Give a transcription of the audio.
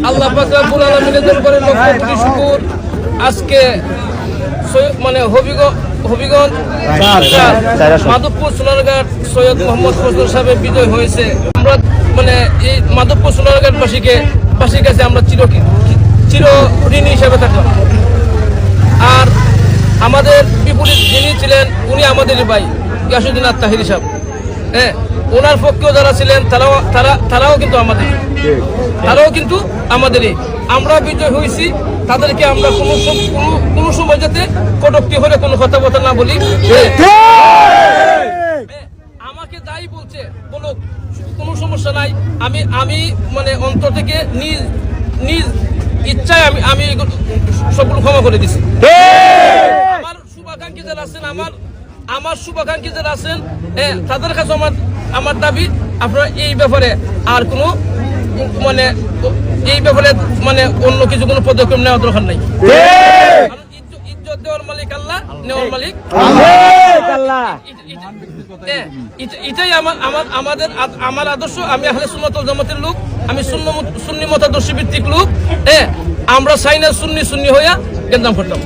আল্লাহ পাক রব্বুল আলামিনের দরবারে লক্ষ কোটি শুকর। আজকে মানে হবিগঞ্জ মাধবপুর সোনারঘাট সৈয়দ মোহাম্মদ ফজলুল সাহেবের বিজয় হয়েছে। আমরা মানে এই মাধবপুর সোনারঘাট বাসীর কাছে আমরা চির ঋণী হিসেবে থাকলাম। আর আমাদের বিপরীত যিনি ছিলেন উনি আমাদেরই ভাই গিয়াসউদ্দিন আত্মাহিরি সাহেব। হ্যাঁ, ওনার পক্ষেও যারা ছিলেন তারাও কিন্তু আমাদেরই। আমরা বিজয় হয়েছি, তাদেরকে আমরা কোনো সময় যাতে কটূক্তি হলে কোনো কথাবার্তা না বলি। আমাকে যাই বলছে বলুক, কোনো সমস্যা নাই। আমি মানে অন্তর থেকে নিজ ইচ্ছায় আমি সবগুলো ক্ষমা করে দিছি। আমার শুভাকাঙ্ক্ষী যারা আছেন তাদের কাছে আমার দাবি, আপনারা এই ব্যাপারে আর কোনো মানে অন্য কিছু কোনো পদক্ষেপ নেওয়ার দরকার নাই। ইজ্জত দেওয়ার মালিক আল্লাহ, নেওয়ার মালিক আল্লাহ। এটাই আমার আদর্শ। আমি আহলে সুন্নাত ওয়াল জামাতের লোক, আমি সুন্নি মতাদর্শ ভিত্তিক লোক। আমরা চাই না সুন্নি হইয়া গেন্দাম করতাম।